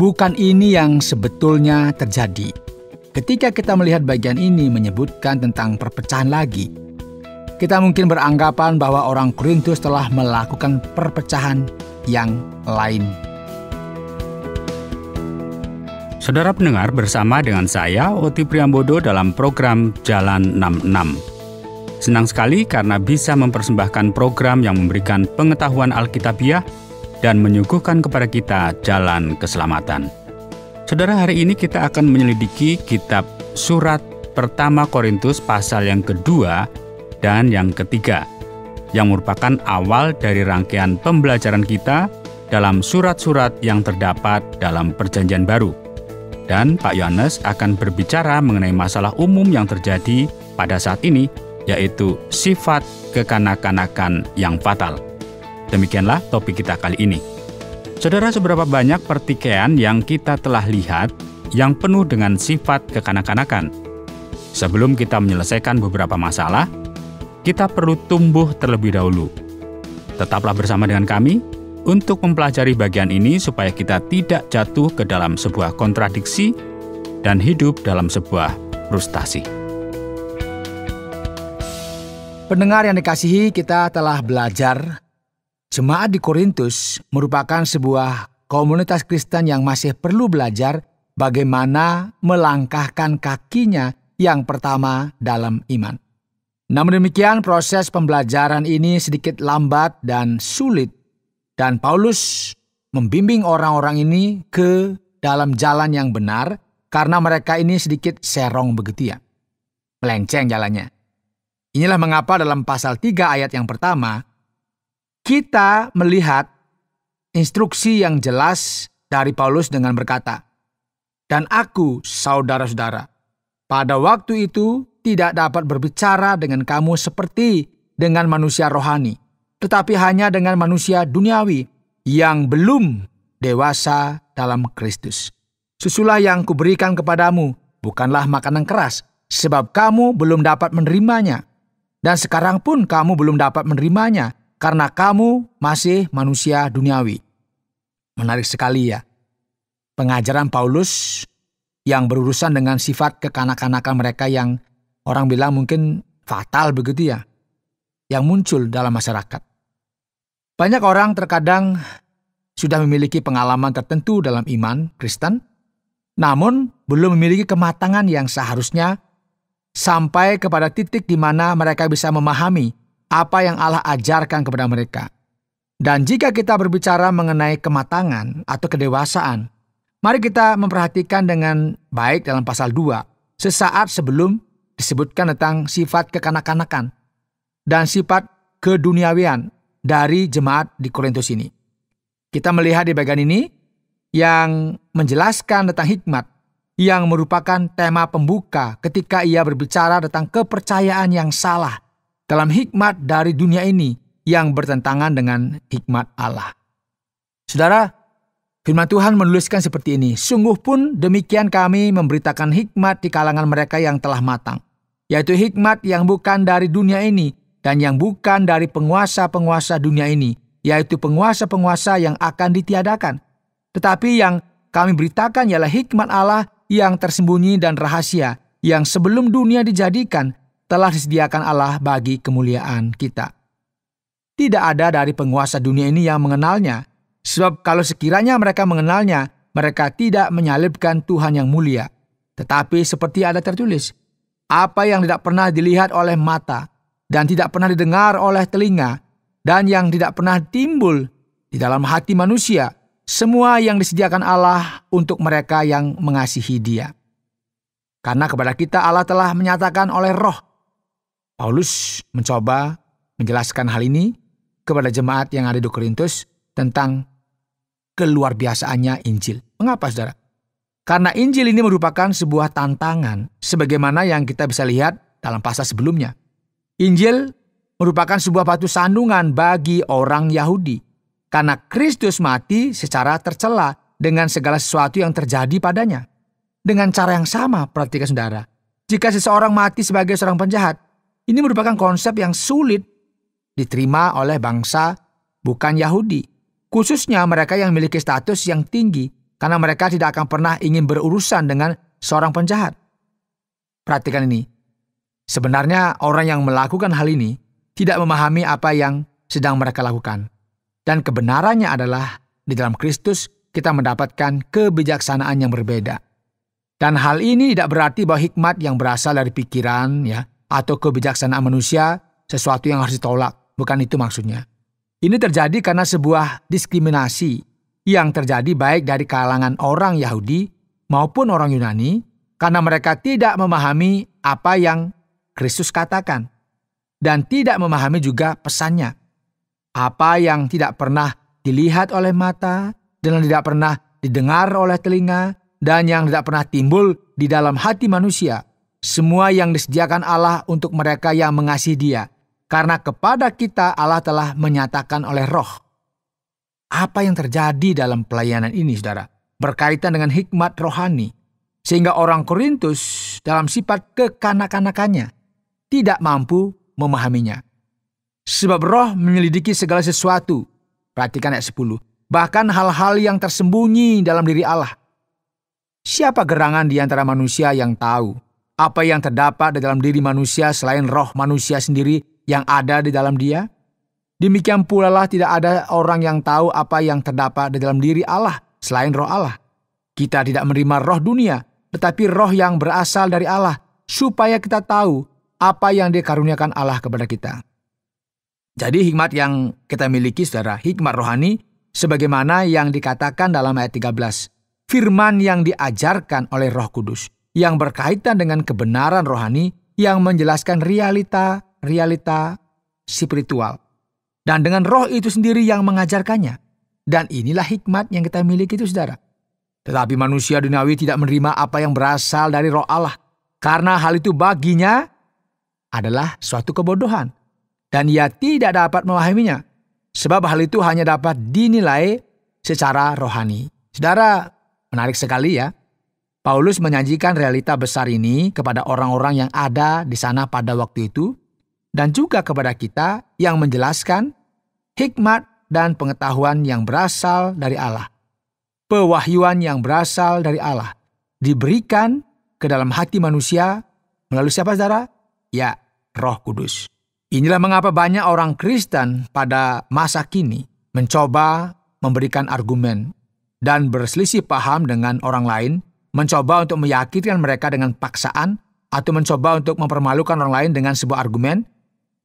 Bukan ini yang sebetulnya terjadi. Ketika kita melihat bagian ini menyebutkan tentang perpecahan lagi, kita mungkin beranggapan bahwa orang Korintus telah melakukan perpecahan yang lain. Saudara pendengar, bersama dengan saya, Oti Priambodo, dalam program Jalan 66. Senang sekali karena bisa mempersembahkan program yang memberikan pengetahuan Alkitabiah dan menyuguhkan kepada kita jalan keselamatan. Saudara, hari ini kita akan menyelidiki kitab surat pertama Korintus pasal yang kedua dan yang ketiga, yang merupakan awal dari rangkaian pembelajaran kita dalam surat-surat yang terdapat dalam Perjanjian Baru. Dan Pak Yohanes akan berbicara mengenai masalah umum yang terjadi pada saat ini, yaitu sifat kekanak-kanakan yang fatal. Demikianlah topik kita kali ini. Saudara, seberapa banyak pertikaian yang kita telah lihat yang penuh dengan sifat kekanak-kanakan? Sebelum kita menyelesaikan beberapa masalah, kita perlu tumbuh terlebih dahulu. Tetaplah bersama dengan kami untuk mempelajari bagian ini supaya kita tidak jatuh ke dalam sebuah kontradiksi dan hidup dalam sebuah frustasi. Pendengar yang dikasihi, kita telah belajar jemaat di Korintus merupakan sebuah komunitas Kristen yang masih perlu belajar bagaimana melangkahkan kakinya yang pertama dalam iman. Namun demikian, proses pembelajaran ini sedikit lambat dan sulit, dan Paulus membimbing orang-orang ini ke dalam jalan yang benar karena mereka ini sedikit serong begitu ya, melenceng jalannya. Inilah mengapa dalam pasal 3 ayat yang pertama, kita melihat instruksi yang jelas dari Paulus dengan berkata, "Dan aku, saudara-saudara, pada waktu itu tidak dapat berbicara dengan kamu seperti dengan manusia rohani, tetapi hanya dengan manusia duniawi yang belum dewasa dalam Kristus. Susulah yang kuberikan kepadamu bukanlah makanan keras, sebab kamu belum dapat menerimanya. Dan sekarang pun kamu belum dapat menerimanya, karena kamu masih manusia duniawi." Menarik sekali ya. Pengajaran Paulus yang berurusan dengan sifat kekanak-kanakan mereka yang orang bilang mungkin fatal begitu ya, yang muncul dalam masyarakat. Banyak orang terkadang sudah memiliki pengalaman tertentu dalam iman Kristen, namun belum memiliki kematangan yang seharusnya sampai kepada titik di mana mereka bisa memahami apa yang Allah ajarkan kepada mereka. Dan jika kita berbicara mengenai kematangan atau kedewasaan, mari kita memperhatikan dengan baik dalam pasal 2, sesaat sebelum disebutkan tentang sifat kekanak-kanakan dan sifat keduniawian dari jemaat di Korintus ini. Kita melihat di bagian ini yang menjelaskan tentang hikmat yang merupakan tema pembuka ketika ia berbicara tentang kepercayaan yang salah dalam hikmat dari dunia ini yang bertentangan dengan hikmat Allah. Saudara, firman Tuhan menuliskan seperti ini, "Sungguh pun demikian kami memberitakan hikmat di kalangan mereka yang telah matang, yaitu hikmat yang bukan dari dunia ini dan yang bukan dari penguasa-penguasa dunia ini, yaitu penguasa-penguasa yang akan ditiadakan. Tetapi yang kami beritakan ialah hikmat Allah yang tersembunyi dan rahasia, yang sebelum dunia dijadikan telah disediakan Allah bagi kemuliaan kita. Tidak ada dari penguasa dunia ini yang mengenalnya, sebab kalau sekiranya mereka mengenalnya, mereka tidak menyalibkan Tuhan yang mulia. Tetapi seperti ada tertulis, apa yang tidak pernah dilihat oleh mata, dan tidak pernah didengar oleh telinga, dan yang tidak pernah timbul di dalam hati manusia, semua yang disediakan Allah untuk mereka yang mengasihi Dia. Karena kepada kita Allah telah menyatakan oleh Roh." Paulus mencoba menjelaskan hal ini kepada jemaat yang ada di Korintus tentang keluar biasaannya Injil. Mengapa, saudara? Karena Injil ini merupakan sebuah tantangan, sebagaimana yang kita bisa lihat dalam pasal sebelumnya. Injil merupakan sebuah batu sandungan bagi orang Yahudi, karena Kristus mati secara tercela dengan segala sesuatu yang terjadi padanya. Dengan cara yang sama, perhatikan saudara, jika seseorang mati sebagai seorang penjahat, ini merupakan konsep yang sulit diterima oleh bangsa bukan Yahudi, khususnya mereka yang memiliki status yang tinggi, karena mereka tidak akan pernah ingin berurusan dengan seorang penjahat. Perhatikan ini. Sebenarnya orang yang melakukan hal ini tidak memahami apa yang sedang mereka lakukan. Dan kebenarannya adalah di dalam Kristus kita mendapatkan kebijaksanaan yang berbeda. Dan hal ini tidak berarti bahwa hikmat yang berasal dari pikiran atau kebijaksanaan manusia sesuatu yang harus ditolak. Bukan itu maksudnya. Ini terjadi karena sebuah diskriminasi yang terjadi baik dari kalangan orang Yahudi maupun orang Yunani karena mereka tidak memahami apa yang Kristus katakan dan tidak memahami juga pesannya. Apa yang tidak pernah dilihat oleh mata dan yang tidak pernah didengar oleh telinga dan yang tidak pernah timbul di dalam hati manusia. Semua yang disediakan Allah untuk mereka yang mengasihi Dia. Karena kepada kita Allah telah menyatakan oleh Roh. Apa yang terjadi dalam pelayanan ini, saudara? Berkaitan dengan hikmat rohani. Sehingga orang Korintus dalam sifat kekanak-kanakannya tidak mampu memahaminya. Sebab Roh menyelidiki segala sesuatu. Perhatikan ayat 10. Bahkan hal-hal yang tersembunyi dalam diri Allah. Siapa gerangan di antara manusia yang tahu apa yang terdapat di dalam diri manusia selain roh manusia sendiri yang ada di dalam dia? Demikian pula lah tidak ada orang yang tahu apa yang terdapat di dalam diri Allah selain roh Allah. Kita tidak menerima roh dunia, tetapi roh yang berasal dari Allah, supaya kita tahu apa yang dikaruniakan Allah kepada kita. Jadi hikmat yang kita miliki, saudara, hikmat rohani, sebagaimana yang dikatakan dalam ayat 13. Firman yang diajarkan oleh Roh Kudus, yang berkaitan dengan kebenaran rohani, yang menjelaskan realita spiritual. Dan dengan roh itu sendiri yang mengajarkannya. Dan inilah hikmat yang kita miliki itu, saudara. Tetapi manusia duniawi tidak menerima apa yang berasal dari roh Allah. Karena hal itu baginya adalah suatu kebodohan. Dan ia tidak dapat memahaminya. Sebab hal itu hanya dapat dinilai secara rohani. Saudara, menarik sekali ya. Paulus menyajikan realita besar ini kepada orang-orang yang ada di sana pada waktu itu. Dan juga kepada kita yang menjelaskan hikmat dan pengetahuan yang berasal dari Allah. Pewahyuan yang berasal dari Allah diberikan ke dalam hati manusia melalui siapa, saudara? Ya, Roh Kudus. Inilah mengapa banyak orang Kristen pada masa kini mencoba memberikan argumen dan berselisih paham dengan orang lain, mencoba untuk meyakinkan mereka dengan paksaan atau mencoba untuk mempermalukan orang lain dengan sebuah argumen.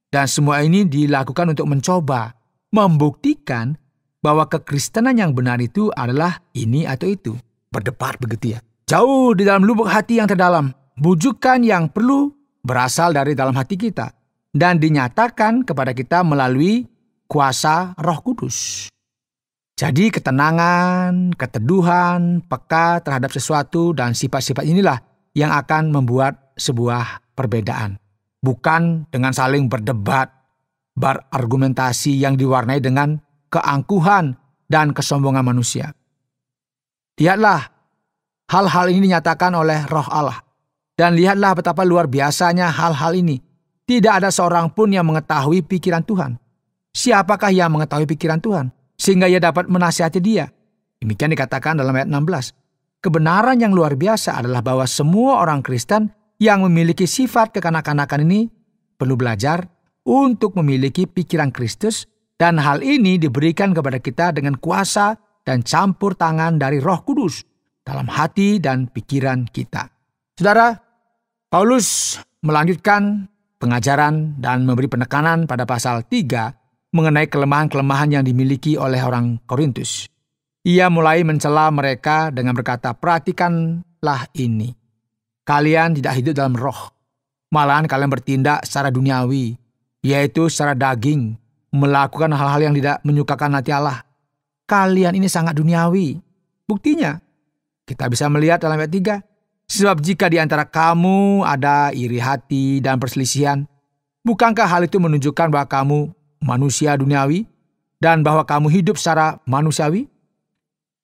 Dan semua ini dilakukan untuk mencoba membuktikan bahwa kekristenan yang benar itu adalah ini atau itu. Berdebat begitu ya. Jauh di dalam lubuk hati yang terdalam, bujukan yang perlu berasal dari dalam hati kita dan dinyatakan kepada kita melalui kuasa Roh Kudus. Jadi ketenangan, keteduhan, peka terhadap sesuatu dan sifat-sifat inilah yang akan membuat sebuah perbedaan. Bukan dengan saling berdebat, berargumentasi yang diwarnai dengan keangkuhan dan kesombongan manusia. Lihatlah, hal-hal ini dinyatakan oleh Roh Allah. Dan lihatlah betapa luar biasanya hal-hal ini. Tidak ada seorang pun yang mengetahui pikiran Tuhan. Siapakah yang mengetahui pikiran Tuhan? Sehingga ia dapat menasihati dia. Demikian dikatakan dalam ayat 16. Kebenaran yang luar biasa adalah bahwa semua orang Kristen yang memiliki sifat kekanak-kanakan ini perlu belajar untuk memiliki pikiran Kristus, dan hal ini diberikan kepada kita dengan kuasa dan campur tangan dari Roh Kudus dalam hati dan pikiran kita. Saudara, Paulus melanjutkan pengajaran dan memberi penekanan pada pasal 3 mengenai kelemahan-kelemahan yang dimiliki oleh orang Korintus. Ia mulai mencela mereka dengan berkata, perhatikanlah ini. Kalian tidak hidup dalam roh. Malahan kalian bertindak secara duniawi, yaitu secara daging, melakukan hal-hal yang tidak menyukakan hati Allah. Kalian ini sangat duniawi. Buktinya, kita bisa melihat dalam ayat 3. Sebab jika di antara kamu ada iri hati dan perselisihan, bukankah hal itu menunjukkan bahwa kamu manusia duniawi dan bahwa kamu hidup secara manusiawi?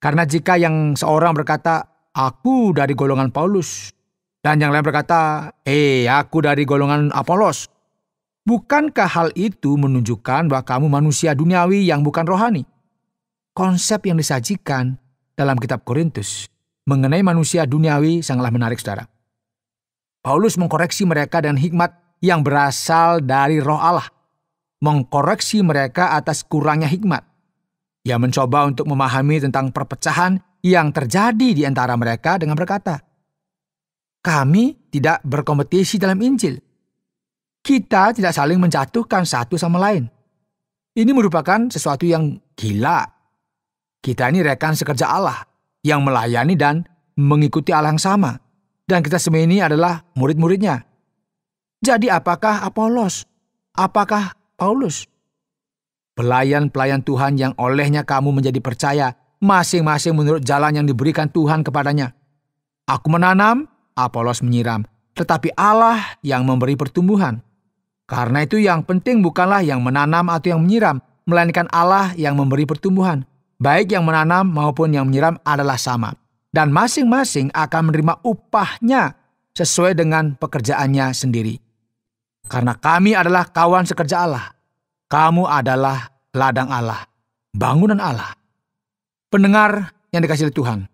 Karena jika yang seorang berkata, aku dari golongan Paulus, dan yang lain berkata, aku dari golongan Apolos. Bukankah hal itu menunjukkan bahwa kamu manusia duniawi yang bukan rohani? Konsep yang disajikan dalam kitab Korintus mengenai manusia duniawi sangatlah menarik, saudara. Paulus mengkoreksi mereka dengan hikmat yang berasal dari Roh Allah, mengkoreksi mereka atas kurangnya hikmat. Ia mencoba untuk memahami tentang perpecahan yang terjadi di antara mereka dengan berkata, kami tidak berkompetisi dalam Injil. Kita tidak saling menjatuhkan satu sama lain. Ini merupakan sesuatu yang gila. Kita ini rekan sekerja Allah yang melayani dan mengikuti Allah yang sama. Dan kita semua ini adalah murid-muridnya. Jadi apakah Apolos? Apakah Paulus? Pelayan-pelayan Tuhan yang olehnya kamu menjadi percaya, masing-masing menurut jalan yang diberikan Tuhan kepadanya. Aku menanam, Apolos menyiram, tetapi Allah yang memberi pertumbuhan. Karena itu yang penting bukanlah yang menanam atau yang menyiram, melainkan Allah yang memberi pertumbuhan. Baik yang menanam maupun yang menyiram adalah sama. Dan masing-masing akan menerima upahnya sesuai dengan pekerjaannya sendiri. Karena kami adalah kawan sekerja Allah. Kamu adalah ladang Allah, bangunan Allah. Pendengar yang dikasihi Tuhan,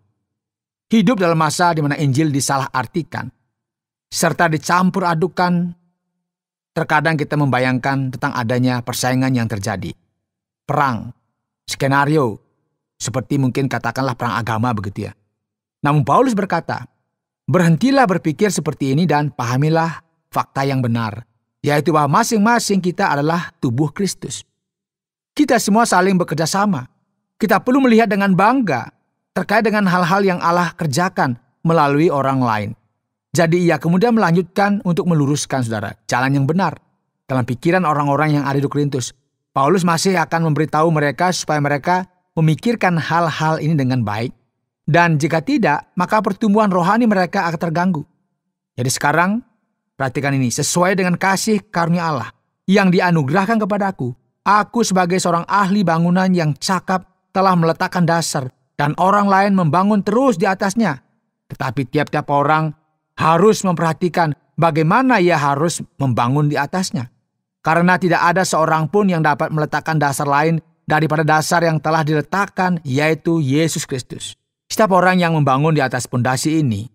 hidup dalam masa di mana Injil disalahartikan, serta dicampur adukan, terkadang kita membayangkan tentang adanya persaingan yang terjadi. Perang, skenario, seperti mungkin katakanlah perang agama begitu ya. Namun Paulus berkata, berhentilah berpikir seperti ini dan pahamilah fakta yang benar, yaitu bahwa masing-masing kita adalah tubuh Kristus. Kita semua saling bekerja sama. Kita perlu melihat dengan bangga terkait dengan hal-hal yang Allah kerjakan melalui orang lain. Jadi ia kemudian melanjutkan untuk meluruskan, saudara, jalan yang benar. Dalam pikiran orang-orang yang ada di Korintus, Paulus masih akan memberitahu mereka supaya mereka memikirkan hal-hal ini dengan baik. Dan jika tidak, maka pertumbuhan rohani mereka akan terganggu. Jadi sekarang, perhatikan ini, sesuai dengan kasih karunia Allah yang dianugerahkan kepadaku, aku sebagai seorang ahli bangunan yang cakap telah meletakkan dasar dan orang lain membangun terus di atasnya. Tetapi tiap-tiap orang harus memperhatikan bagaimana ia harus membangun di atasnya. Karena tidak ada seorang pun yang dapat meletakkan dasar lain daripada dasar yang telah diletakkan, yaitu Yesus Kristus. Setiap orang yang membangun di atas pondasi ini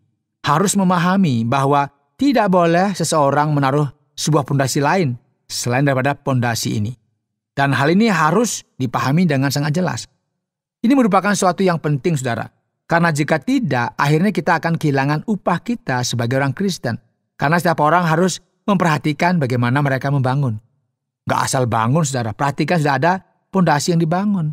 harus memahami bahwa tidak boleh seseorang menaruh sebuah pondasi lain selain daripada pondasi ini. Dan hal ini harus dipahami dengan sangat jelas. Ini merupakan suatu yang penting, saudara. Karena jika tidak, akhirnya kita akan kehilangan upah kita sebagai orang Kristen. Karena setiap orang harus memperhatikan bagaimana mereka membangun. Gak asal bangun, saudara. Perhatikan sudah ada pondasi yang dibangun.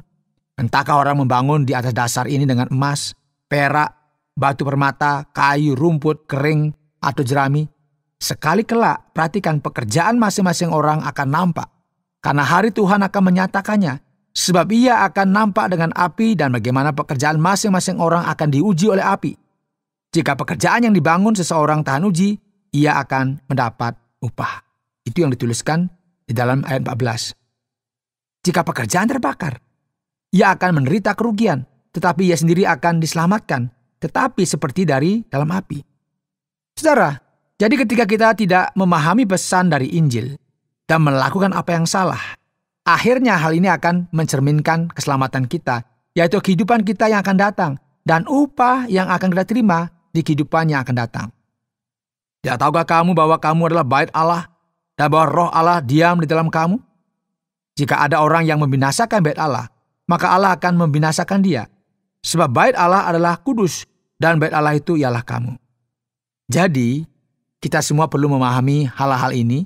Entahkah orang membangun di atas dasar ini dengan emas, perak, batu permata, kayu, rumput, kering, atau jerami. Sekali kelak, perhatikan pekerjaan masing-masing orang akan nampak. Karena hari Tuhan akan menyatakannya. Sebab ia akan nampak dengan api dan bagaimana pekerjaan masing-masing orang akan diuji oleh api. Jika pekerjaan yang dibangun seseorang tahan uji, ia akan mendapat upah. Itu yang dituliskan di dalam ayat 14. Jika pekerjaan terbakar, ia akan menderita kerugian, tetapi ia sendiri akan diselamatkan, tetapi seperti dari dalam api. Saudara, jadi ketika kita tidak memahami pesan dari Injil dan melakukan apa yang salah, akhirnya hal ini akan mencerminkan keselamatan kita, yaitu kehidupan kita yang akan datang, dan upah yang akan kita terima di kehidupan yang akan datang. Tidak tahukah kamu bahwa kamu adalah bait Allah, dan bahwa roh Allah diam di dalam kamu? Jika ada orang yang membinasakan bait Allah, maka Allah akan membinasakan dia. Sebab bait Allah adalah kudus, dan bait Allah itu ialah kamu. Jadi, kita semua perlu memahami hal-hal ini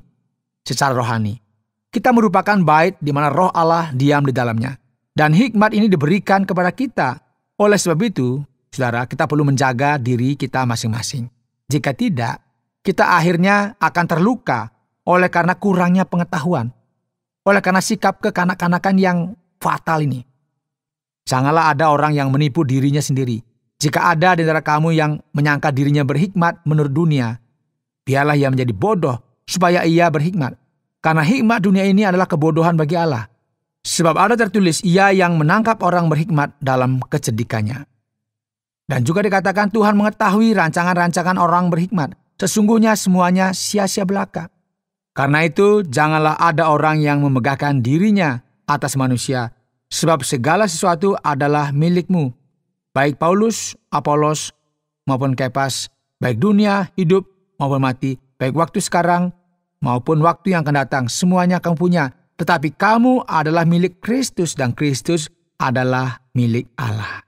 secara rohani. Kita merupakan bait di mana roh Allah diam di dalamnya. Dan hikmat ini diberikan kepada kita. Oleh sebab itu, saudara, kita perlu menjaga diri kita masing-masing. Jika tidak, kita akhirnya akan terluka oleh karena kurangnya pengetahuan. Oleh karena sikap kekanak-kanakan yang fatal ini. Janganlah ada orang yang menipu dirinya sendiri. Jika ada di antara kamu yang menyangka dirinya berhikmat menurut dunia, biarlah ia menjadi bodoh supaya ia berhikmat. Karena hikmat dunia ini adalah kebodohan bagi Allah. Sebab ada tertulis, ia yang menangkap orang berhikmat dalam kecedikannya. Dan juga dikatakan Tuhan mengetahui rancangan-rancangan orang berhikmat. Sesungguhnya semuanya sia-sia belaka. Karena itu, janganlah ada orang yang memegahkan dirinya atas manusia. Sebab segala sesuatu adalah milikmu. baik Paulus, Apolos, maupun Kefas, baik dunia, hidup, maupun mati, baik waktu sekarang, maupun waktu yang akan datang, semuanya kamu punya. Tetapi kamu adalah milik Kristus dan Kristus adalah milik Allah.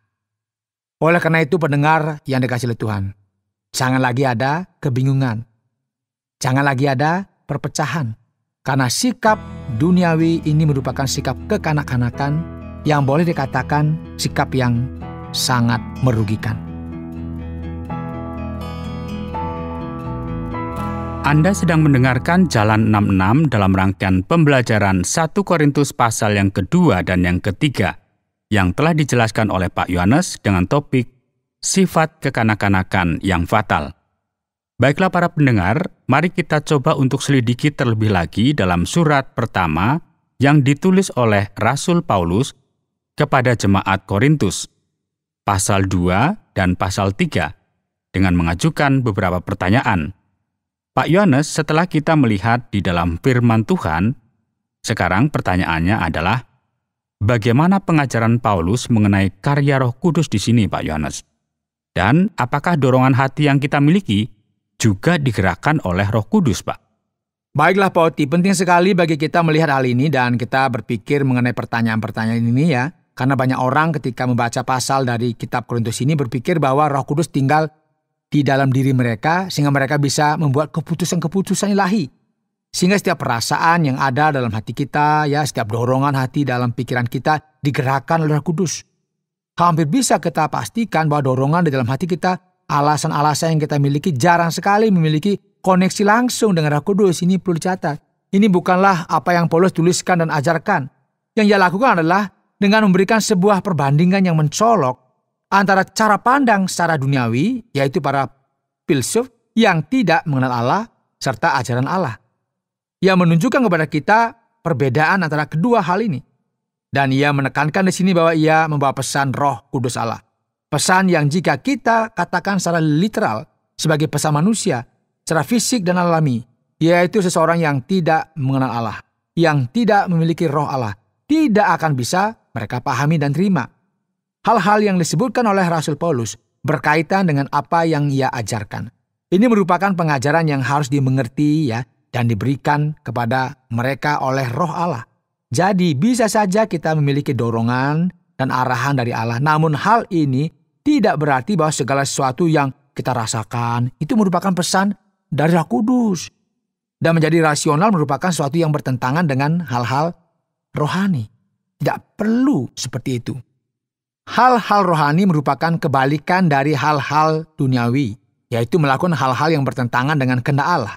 Oleh karena itu pendengar yang dikasihi oleh Tuhan, jangan lagi ada kebingungan. Jangan lagi ada perpecahan. Karena sikap duniawi ini merupakan sikap kekanak-kanakan yang boleh dikatakan sikap yang sangat merugikan. Anda sedang mendengarkan Jalan 66 dalam rangkaian pembelajaran 1 Korintus pasal yang kedua dan yang ketiga, yang telah dijelaskan oleh Pak Yohanes dengan topik sifat kekanak-kanakan yang fatal. Baiklah para pendengar, mari kita coba untuk selidiki terlebih lagi dalam surat pertama yang ditulis oleh Rasul Paulus kepada jemaat Korintus, pasal 2 dan pasal 3, dengan mengajukan beberapa pertanyaan. Pak Yohanes, setelah kita melihat di dalam firman Tuhan, sekarang pertanyaannya adalah, bagaimana pengajaran Paulus mengenai karya Roh Kudus di sini, Pak Yohanes? Dan apakah dorongan hati yang kita miliki juga digerakkan oleh Roh Kudus, Pak? Baiklah Pak Oti, penting sekali bagi kita melihat hal ini dan kita berpikir mengenai pertanyaan-pertanyaan ini ya. Karena banyak orang ketika membaca pasal dari kitab Korintus ini berpikir bahwa Roh Kudus tinggal di dalam diri mereka sehingga mereka bisa membuat keputusan-keputusan ilahi. Sehingga setiap perasaan yang ada dalam hati kita, ya setiap dorongan hati dalam pikiran kita digerakkan oleh Roh Kudus. Hampir bisa kita pastikan bahwa dorongan di dalam hati kita, alasan-alasan yang kita miliki jarang sekali memiliki koneksi langsung dengan Roh Kudus. Ini perlu dicatat. Ini bukanlah apa yang Paulus tuliskan dan ajarkan. Yang ia lakukan adalah dengan memberikan sebuah perbandingan yang mencolok antara cara pandang secara duniawi, yaitu para filsuf yang tidak mengenal Allah, serta ajaran Allah. Ia menunjukkan kepada kita perbedaan antara kedua hal ini. Dan ia menekankan di sini bahwa ia membawa pesan Roh Kudus Allah. Pesan yang jika kita katakan secara literal sebagai pesan manusia, secara fisik dan alami, yaitu seseorang yang tidak mengenal Allah, yang tidak memiliki Roh Allah, tidak akan bisa mereka pahami dan terima. Hal-hal yang disebutkan oleh Rasul Paulus berkaitan dengan apa yang ia ajarkan. Ini merupakan pengajaran yang harus dimengerti ya dan diberikan kepada mereka oleh Roh Allah. Jadi bisa saja kita memiliki dorongan dan arahan dari Allah. Namun hal ini tidak berarti bahwa segala sesuatu yang kita rasakan itu merupakan pesan dari Roh Kudus. Dan menjadi rasional merupakan sesuatu yang bertentangan dengan hal-hal rohani. Tidak perlu seperti itu. Hal-hal rohani merupakan kebalikan dari hal-hal duniawi, yaitu melakukan hal-hal yang bertentangan dengan kehendak Allah.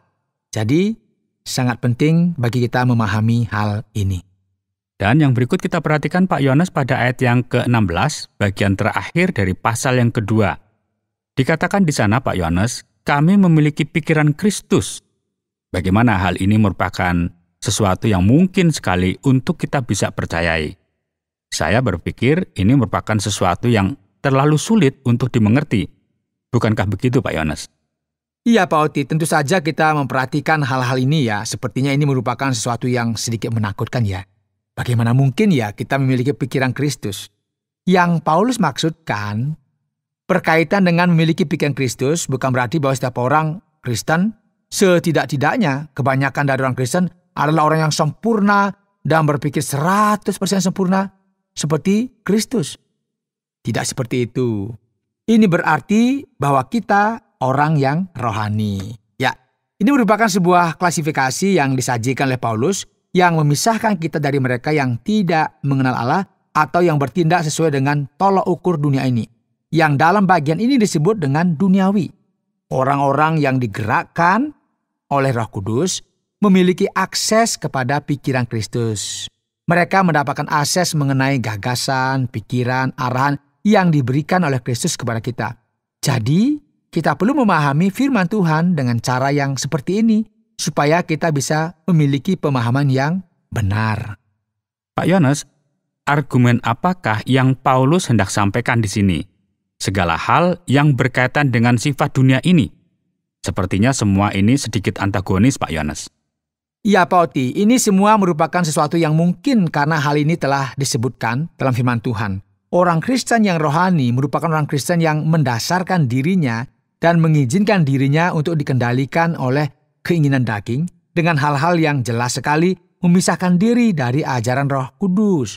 Jadi, sangat penting bagi kita memahami hal ini. Dan yang berikut kita perhatikan Pak Yohanes pada ayat yang ke-16, bagian terakhir dari pasal yang kedua. Dikatakan di sana Pak Yohanes, kami memiliki pikiran Kristus. Bagaimana hal ini merupakan sesuatu yang mungkin sekali untuk kita bisa percayai. Saya berpikir ini merupakan sesuatu yang terlalu sulit untuk dimengerti. Bukankah begitu Pak Yohanes? Iya Pak Oti, tentu saja kita memperhatikan hal-hal ini ya. Sepertinya ini merupakan sesuatu yang sedikit menakutkan ya. Bagaimana mungkin ya kita memiliki pikiran Kristus? Yang Paulus maksudkan berkaitan dengan memiliki pikiran Kristus bukan berarti bahwa setiap orang Kristen, setidak-tidaknya kebanyakan dari orang Kristen adalah orang yang sempurna dan berpikir 100% sempurna seperti Kristus. Tidak seperti itu. Ini berarti bahwa kita orang yang rohani. Ya, ini merupakan sebuah klasifikasi yang disajikan oleh Paulus yang memisahkan kita dari mereka yang tidak mengenal Allah atau yang bertindak sesuai dengan tolok ukur dunia ini. Yang dalam bagian ini disebut dengan duniawi. Orang-orang yang digerakkan oleh Roh Kudus memiliki akses kepada pikiran Kristus. Mereka mendapatkan akses mengenai gagasan, pikiran, arahan yang diberikan oleh Kristus kepada kita. Jadi, kita perlu memahami firman Tuhan dengan cara yang seperti ini, supaya kita bisa memiliki pemahaman yang benar. Pak Yohanes, argumen apakah yang Paulus hendak sampaikan di sini? Segala hal yang berkaitan dengan sifat dunia ini. Sepertinya semua ini sedikit antagonis, Pak Yohanes. Ya Pak Oti, ini semua merupakan sesuatu yang mungkin karena hal ini telah disebutkan dalam firman Tuhan. orang Kristen yang rohani merupakan orang Kristen yang mendasarkan dirinya dan mengizinkan dirinya untuk dikendalikan oleh keinginan daging dengan hal-hal yang jelas sekali memisahkan diri dari ajaran Roh Kudus.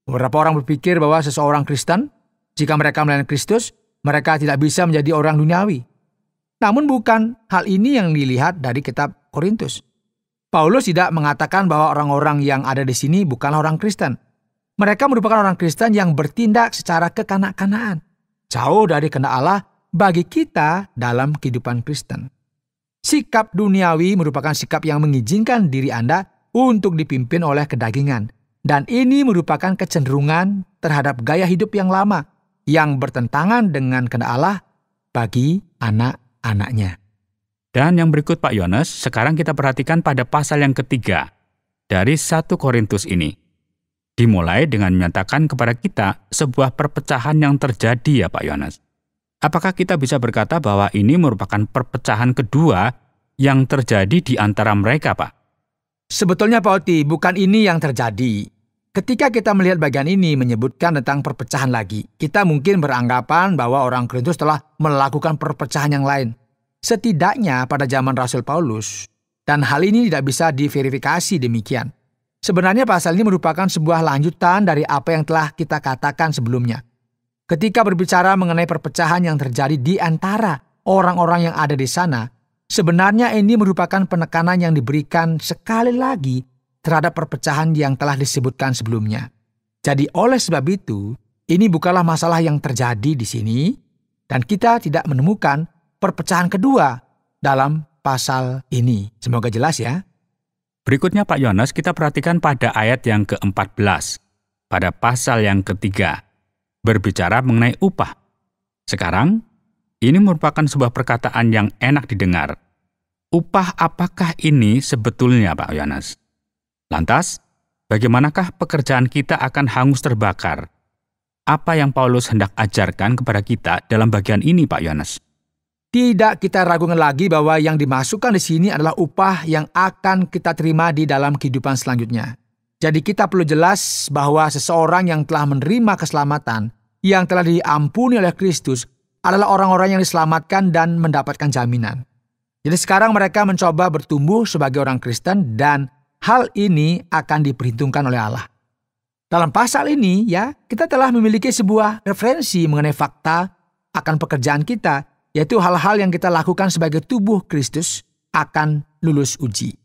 Beberapa orang berpikir bahwa seseorang Kristen, jika mereka melayani Kristus, mereka tidak bisa menjadi orang duniawi. Namun bukan hal ini yang dilihat dari kitab Korintus. Paulus tidak mengatakan bahwa orang-orang yang ada di sini bukanlah orang Kristen. Mereka merupakan orang Kristen yang bertindak secara kekanak-kanaan, jauh dari kehendak Allah bagi kita dalam kehidupan Kristen. Sikap duniawi merupakan sikap yang mengizinkan diri Anda untuk dipimpin oleh kedagingan. Dan ini merupakan kecenderungan terhadap gaya hidup yang lama yang bertentangan dengan kehendak Allah bagi anak-anaknya. Dan yang berikut Pak Yones, sekarang kita perhatikan pada pasal yang ketiga dari 1 Korintus ini. Dimulai dengan menyatakan kepada kita sebuah perpecahan yang terjadi ya Pak Yones. Apakah kita bisa berkata bahwa ini merupakan perpecahan kedua yang terjadi di antara mereka, Pak? Sebetulnya Pak Oti, bukan ini yang terjadi. Ketika kita melihat bagian ini menyebutkan tentang perpecahan lagi, kita mungkin beranggapan bahwa orang Korintus telah melakukan perpecahan yang lain. Setidaknya pada zaman Rasul Paulus, dan hal ini tidak bisa diverifikasi demikian. Sebenarnya pasal ini merupakan sebuah lanjutan dari apa yang telah kita katakan sebelumnya. Ketika berbicara mengenai perpecahan yang terjadi di antara orang-orang yang ada di sana, sebenarnya ini merupakan penekanan yang diberikan sekali lagi terhadap perpecahan yang telah disebutkan sebelumnya. Jadi oleh sebab itu, ini bukanlah masalah yang terjadi di sini, dan kita tidak menemukan perpecahan kedua dalam pasal ini. Semoga jelas ya. Berikutnya Pak Yones, kita perhatikan pada ayat yang ke-14, pada pasal yang ketiga, berbicara mengenai upah. Sekarang, ini merupakan sebuah perkataan yang enak didengar. Upah apakah ini sebetulnya Pak Yones? Lantas, bagaimanakah pekerjaan kita akan hangus terbakar? Apa yang Paulus hendak ajarkan kepada kita dalam bagian ini Pak Yones? Tidak kita ragukan lagi bahwa yang dimasukkan di sini adalah upah yang akan kita terima di dalam kehidupan selanjutnya. Jadi kita perlu jelas bahwa seseorang yang telah menerima keselamatan, yang telah diampuni oleh Kristus, adalah orang-orang yang diselamatkan dan mendapatkan jaminan. Jadi sekarang mereka mencoba bertumbuh sebagai orang Kristen dan hal ini akan diperhitungkan oleh Allah. Dalam pasal ini ya, kita telah memiliki sebuah referensi mengenai fakta akan pekerjaan kita, yaitu hal-hal yang kita lakukan sebagai tubuh Kristus akan lulus uji.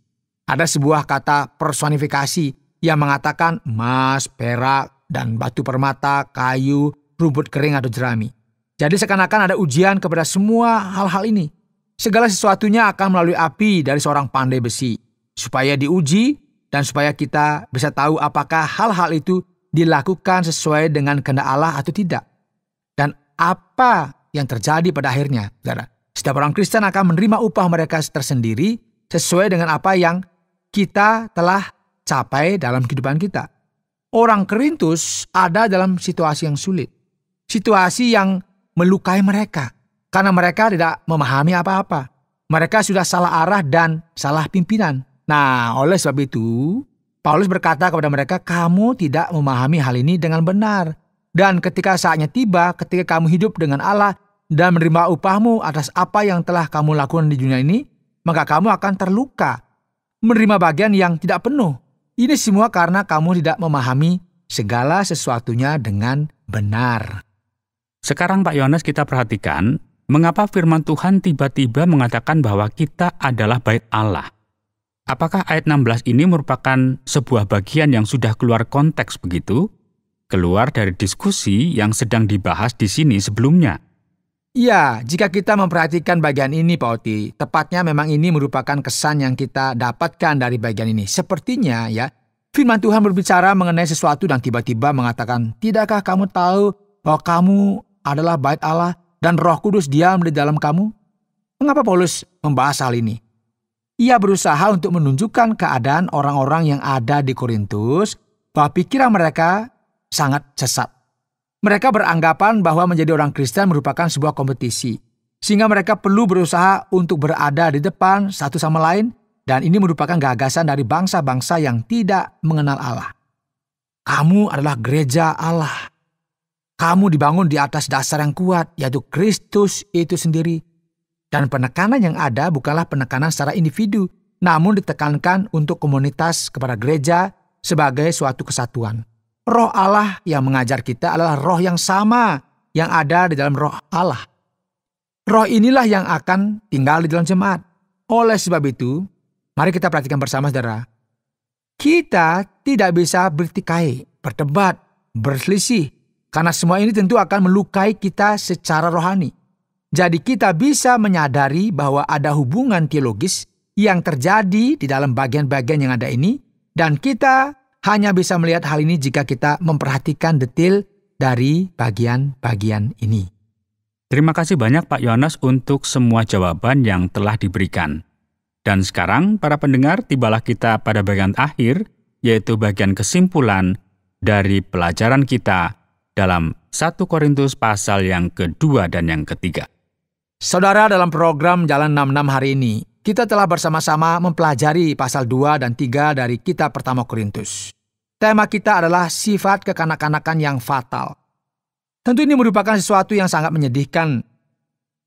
Ada sebuah kata personifikasi yang mengatakan emas, perak, dan batu permata, kayu, rumput kering atau jerami. Jadi seakan-akan ada ujian kepada semua hal-hal ini. Segala sesuatunya akan melalui api dari seorang pandai besi, supaya diuji dan supaya kita bisa tahu apakah hal-hal itu dilakukan sesuai dengan kehendak Allah atau tidak. Dan apa yang terjadi pada akhirnya, saudara. Setiap orang Kristen akan menerima upah mereka tersendiri sesuai dengan apa yang kita telah capai dalam kehidupan kita. Orang Korintus ada dalam situasi yang sulit. Situasi yang melukai mereka. Karena mereka tidak memahami apa-apa. Mereka sudah salah arah dan salah pimpinan. Nah, oleh sebab itu, Paulus berkata kepada mereka, kamu tidak memahami hal ini dengan benar. Dan ketika saatnya tiba, ketika kamu hidup dengan Allah dan menerima upahmu atas apa yang telah kamu lakukan di dunia ini, maka kamu akan terluka. Menerima bagian yang tidak penuh. Ini semua karena kamu tidak memahami segala sesuatunya dengan benar. Sekarang Pak Yones kita perhatikan, mengapa firman Tuhan tiba-tiba mengatakan bahwa kita adalah bait Allah? Apakah ayat 16 ini merupakan sebuah bagian yang sudah keluar konteks begitu? Keluar dari diskusi yang sedang dibahas di sini sebelumnya? Ya, jika kita memperhatikan bagian ini Pak Oti, tepatnya memang ini merupakan kesan yang kita dapatkan dari bagian ini. Sepertinya ya, firman Tuhan berbicara mengenai sesuatu dan tiba-tiba mengatakan, tidakkah kamu tahu bahwa kamu adalah bait Allah dan Roh Kudus diam di dalam kamu? Mengapa Paulus membahas hal ini? Ia berusaha untuk menunjukkan keadaan orang-orang yang ada di Korintus bahwa pikiran mereka sangat sesat. Mereka beranggapan bahwa menjadi orang Kristen merupakan sebuah kompetisi, sehingga mereka perlu berusaha untuk berada di depan satu sama lain, dan ini merupakan gagasan dari bangsa-bangsa yang tidak mengenal Allah. Kamu adalah gereja Allah. Kamu dibangun di atas dasar yang kuat, yaitu Kristus itu sendiri. Dan penekanan yang ada bukanlah penekanan secara individu, namun ditekankan untuk komunitas kepada gereja sebagai suatu kesatuan. Roh Allah yang mengajar kita adalah roh yang sama yang ada di dalam roh Allah. Roh inilah yang akan tinggal di dalam jemaat. Oleh sebab itu, mari kita perhatikan bersama, saudara. Kita tidak bisa bertikai, berdebat, berselisih, karena semua ini tentu akan melukai kita secara rohani. Jadi kita bisa menyadari bahwa ada hubungan teologis yang terjadi di dalam bagian-bagian yang ada ini, dan kita hanya bisa melihat hal ini jika kita memperhatikan detail dari bagian-bagian ini. Terima kasih banyak Pak Yohanes untuk semua jawaban yang telah diberikan. Dan sekarang para pendengar, tibalah kita pada bagian akhir, yaitu bagian kesimpulan dari pelajaran kita dalam 1 Korintus pasal yang kedua dan yang ketiga. Saudara, dalam program Jalan 66 hari ini, kita telah bersama-sama mempelajari pasal 2 dan 3 dari kitab pertama Korintus. Tema kita adalah sifat kekanak-kanakan yang fatal. Tentu ini merupakan sesuatu yang sangat menyedihkan.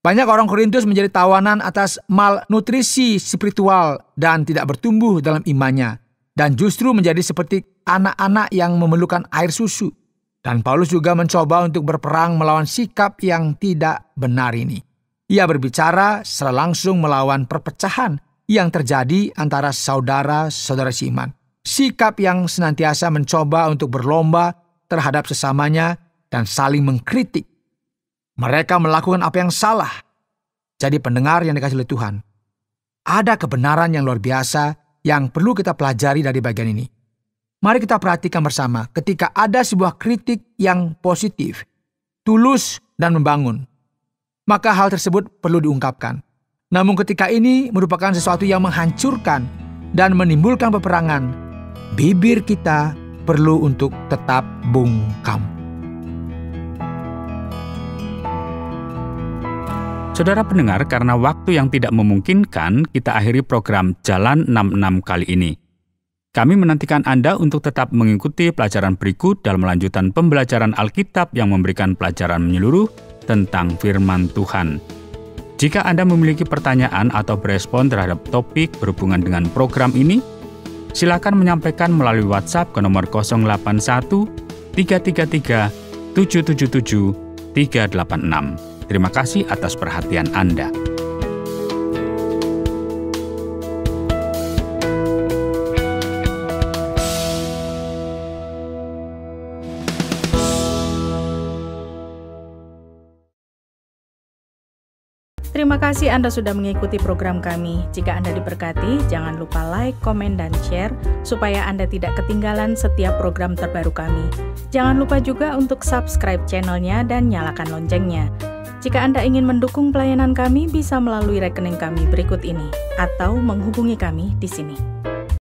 Banyak orang Korintus menjadi tawanan atas malnutrisi spiritual dan tidak bertumbuh dalam imannya, dan justru menjadi seperti anak-anak yang memerlukan air susu. Dan Paulus juga mencoba untuk berperang melawan sikap yang tidak benar ini. Ia berbicara secara langsung melawan perpecahan yang terjadi antara saudara-saudara seiman. Sikap yang senantiasa mencoba untuk berlomba terhadap sesamanya dan saling mengkritik. Mereka melakukan apa yang salah. Jadi pendengar yang dikasihi oleh Tuhan, ada kebenaran yang luar biasa yang perlu kita pelajari dari bagian ini. Mari kita perhatikan bersama ketika ada sebuah kritik yang positif, tulus dan membangun. Maka hal tersebut perlu diungkapkan. Namun ketika ini merupakan sesuatu yang menghancurkan dan menimbulkan peperangan, bibir kita perlu untuk tetap bungkam. Saudara pendengar, karena waktu yang tidak memungkinkan, kita akhiri program Jalan 66 kali ini. Kami menantikan Anda untuk tetap mengikuti pelajaran berikut dalam lanjutan pembelajaran Alkitab yang memberikan pelajaran menyeluruh tentang firman Tuhan. Jika Anda memiliki pertanyaan atau berespon terhadap topik berhubungan dengan program ini, silakan menyampaikan melalui WhatsApp ke nomor 081 333 777 386. Terima kasih atas perhatian Anda. Terima kasih Anda sudah mengikuti program kami. Jika Anda diberkati, jangan lupa like, komen, dan share supaya Anda tidak ketinggalan setiap program terbaru kami. Jangan lupa juga untuk subscribe channelnya dan nyalakan loncengnya. Jika Anda ingin mendukung pelayanan kami, bisa melalui rekening kami berikut ini atau menghubungi kami di sini.